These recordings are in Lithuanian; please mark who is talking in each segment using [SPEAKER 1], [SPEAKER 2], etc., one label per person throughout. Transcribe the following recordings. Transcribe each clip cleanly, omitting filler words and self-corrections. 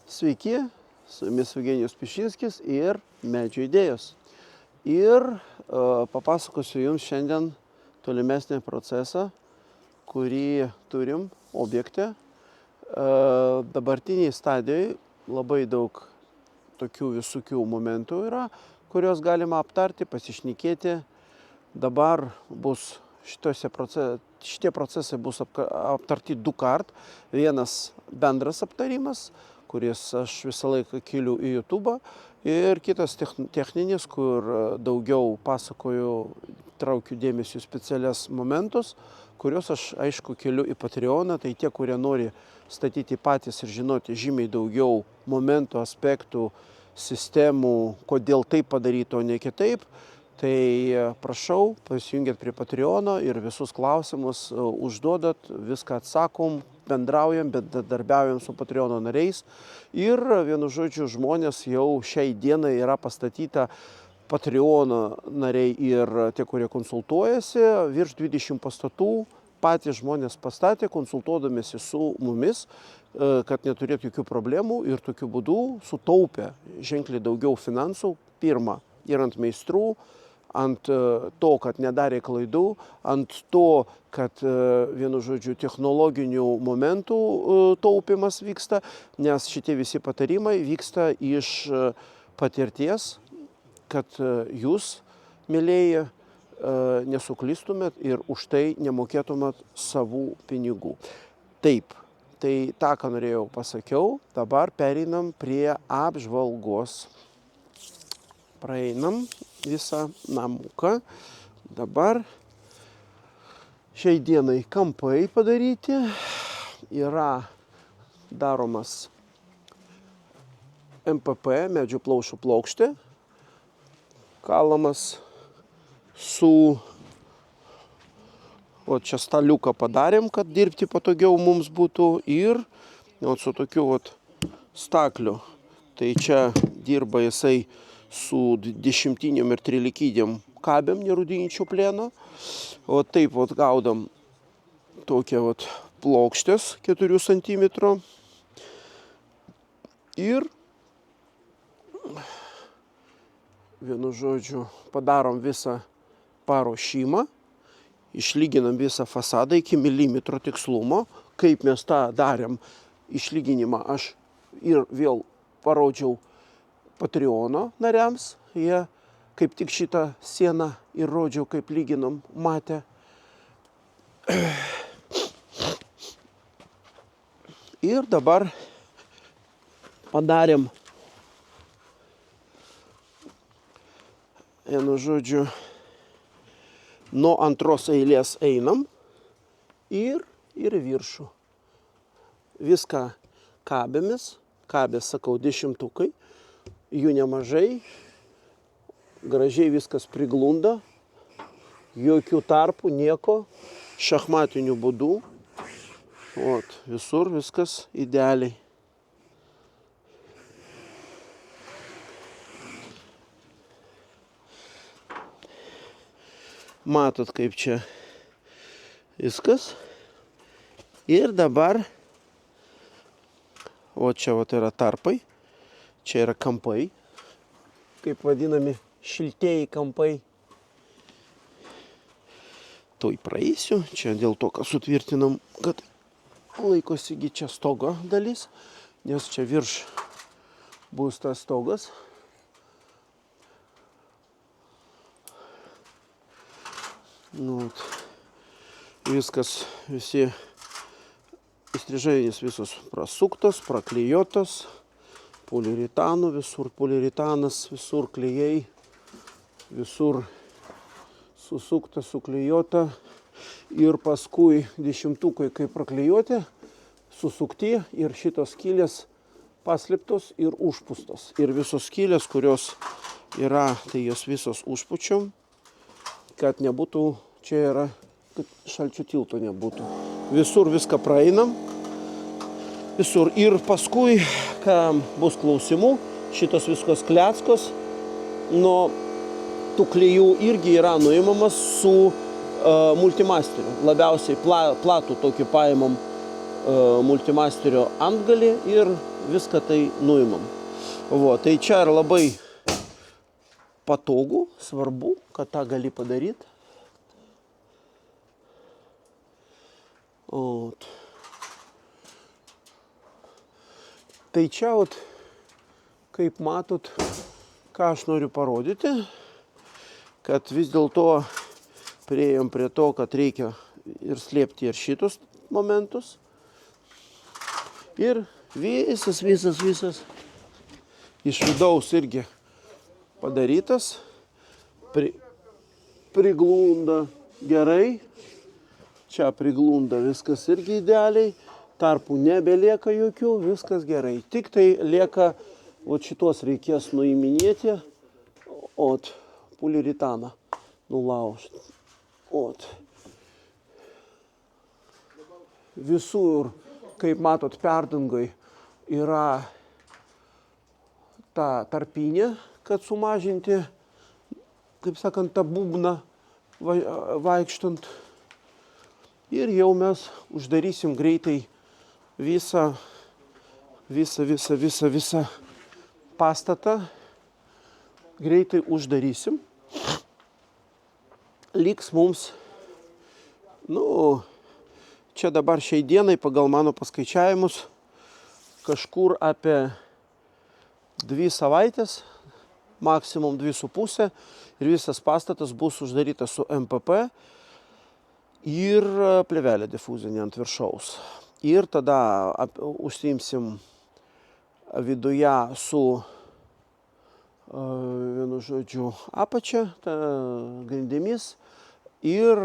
[SPEAKER 1] Sveiki, su jumis Eugenijus Pišinskis ir Medžio idėjos. Ir papasakosiu jums šiandien tolimesnį procesą, kurį turim objekte. Dabartiniai stadijoje labai daug tokių visokių momentų yra, kuriuos galima aptarti, pasišnekėti. Dabar bus šitie procesai bus aptarti du kart. Vienas bendras aptarimas, kuris aš visą laiką keliu į YouTube, ir kitas techninis, kur daugiau pasakoju, traukiu dėmesį specialias momentus, kuriuos aš aišku keliu į Patreoną. Tai tie, kurie nori statyti patys ir žinoti žymiai daugiau momentų, aspektų, sistemų, kodėl taip padaryti, o ne kitaip, tai prašau, prisijungiat prie Patreono ir visus klausimus užduodat, viską atsakom, bendraujam, bendradarbiaujam su Patreono nariais. Ir vienu žodžiu, žmonės jau šiai dienai yra pastatyta Patreono nariai ir tie, kurie konsultuojasi, virš 20 pastatų patys žmonės pastatė, konsultuodamėsi su mumis, kad neturėtų jokių problemų ir tokiu būdu sutaupė ženkliai daugiau finansų. Pirma, ir ant meistrų, ant to, kad nedarė klaidų, ant to, kad vienu žodžiu technologinių momentų taupimas vyksta, nes šitie visi patarimai vyksta iš patirties, kad jūs, mielieji, nesuklystumėt ir už tai nemokėtumėt savų pinigų. Taip, tai tą, ką norėjau pasakiau, dabar pereinam prie apžvalgos. Praeinam visą namuką. Dabar šiai dienai kampai padaryti. Yra daromas MPP, medžių plaušų plokštė, kalamas su, o čia staliuką padarėm, kad dirbti patogiau mums būtų, ir su tokiu stakliu. Tai čia dirba jisai su 10 ir 13 kabėm nerūdinčio plieno. O taip gaudam tokią plokštės 4 cm. Ir vienu žodžiu padarom visą paruošimą, išlyginam visą fasadą iki milimetro tikslumo. Kaip mes tą darėm išlyginimą, aš ir vėl parodžiau Patreono nariams. Jie kaip tik šitą sieną ir rodžiau, kaip lyginom, matė. Ir dabar padarėm, vienu žodžiu, nuo antros eilės einam ir į viršų. Viską kabėmis, kabės, sakau, 10-tukai. Jų nemažai, gražiai viskas priglunda, jokių tarpų, nieko, šachmatiniu būdu. Visur viskas idealiai. Matot, kaip čia viskas. Ir dabar, čia yra tarpai. Čia yra kampai, kaip vadinami šiltieji kampai. Tuoj praeisiu, čia dėl to, kad sutvirtinam, kad laikosi čia stogo dalis, nes čia virš bus tas stogas. Viskas, visi įstrižainės visos prasuktos, praklijuotos. Poliuretanų, visur poliuretanas, visur klijai, visur susukta, suklijuota. Ir paskui 10-tukai, kai praklijuoti, susukti ir šitos skylės paslėptos ir užpūstos. Ir visos skylės, kurios yra, tai jos visos užpučiam, kad nebūtų, čia yra, kad šalčio tilto nebūtų. Visur viską praeinam. Visur. Ir paskui, kai bus klausimų, šitos viskos kleckos nuo tų klijų irgi yra nuimamas su multimasteriu. Labiausiai platų tokį paimam multimasterio antgalį ir viską tai nuimam. Tai čia yra labai patogu, svarbu, kad tą gali padaryti. Tai čia, kaip matot, ką aš noriu parodyti, kad vis dėlto priėjom prie to, kad reikia ir slėpti ir šitus momentus. Ir visas iš vidaus irgi padarytas, priglunda gerai, čia priglunda viskas irgi idealiai, tarpų nebelieka jokių, viskas gerai. Tik tai lieka, šitos reikės nuiminėti, poliuretaną nulaužti. Visur, kaip matot, perdangai yra ta tarpinė, kad sumažinti, kaip sakant, tą būbną vaikštant. Ir jau mes uždarysim greitai visą pastatą. Greitai uždarysim. Liks mums, čia dabar šiai dienai pagal mano paskaičiavimus kažkur apie 2 savaitės, maksimum 2,5, ir visas pastatas bus uždarytas su MPP ir plėvelė difuzinė ant viršaus. Ir tada užsiimsim viduje su, vienu žodžiu, apačia, grindimis, ir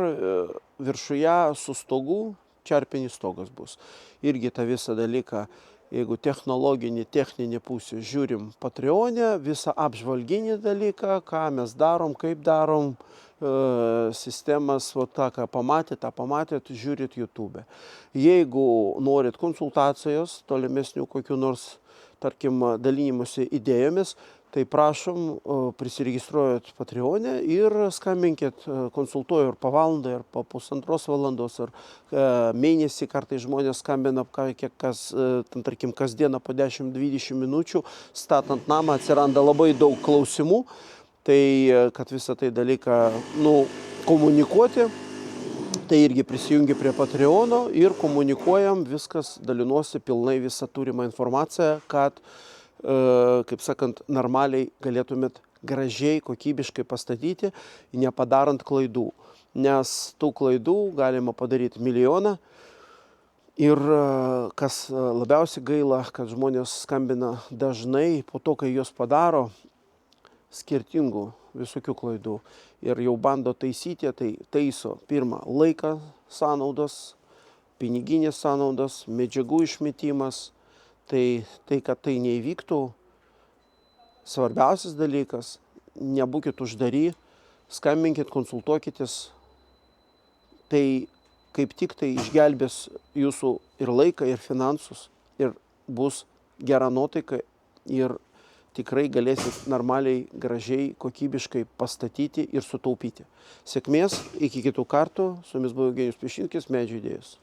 [SPEAKER 1] viršuje su stogu, čerpinis stogas bus. Irgi tą visą dalyką, jeigu technologinį, techninį pusę žiūrim Patreone, visą apžvalginį dalyką, ką mes darom, kaip darom, sistemas, tą, ką pamatėt, žiūrit YouTube. Jeigu norit konsultacijos, tolimesnių kokių nors, tarkim, dalinimuose idėjomis, tai prašom, prisiregistruojat Patreone ir skambinkit, konsultuoju ir po valandą, ir po 1,5 valandos, ir mėnesį kartais žmonės skambina, tarkim, kasdieną po 10-20 minučių, statant namą atsiranda labai daug klausimų, tai kad visą tai dalyką, komunikuoti, tai irgi prisijungi prie Patreono ir komunikuojam, viskas, dalinuosi pilnai visą turimą informaciją, kad kaip sakant, normaliai galėtumėt gražiai, kokybiškai pastatyti, nepadarant klaidų. Nes tų klaidų galima padaryti milijoną. Ir kas labiausiai gaila, kad žmonės skambina dažnai po to, kai jos padaro skirtingų visokių klaidų. Ir jau bando taisyti, tai taiso pirmą laiką sąnaudas, piniginės sąnaudas, medžiagų išmetimas. Tai, kad tai neįvyktų, svarbiausias dalykas, nebūkit uždari, skambinkit, konsultuokitės, tai kaip tik tai išgelbės jūsų ir laiką, ir finansus, ir bus gera nuotaika, ir tikrai galėsit normaliai, gražiai, kokybiškai pastatyti ir sutaupyti. Sėkmės, iki kitų kartų, su jumis buvo Eugenijus Pliušinkis, Medžių idėjos.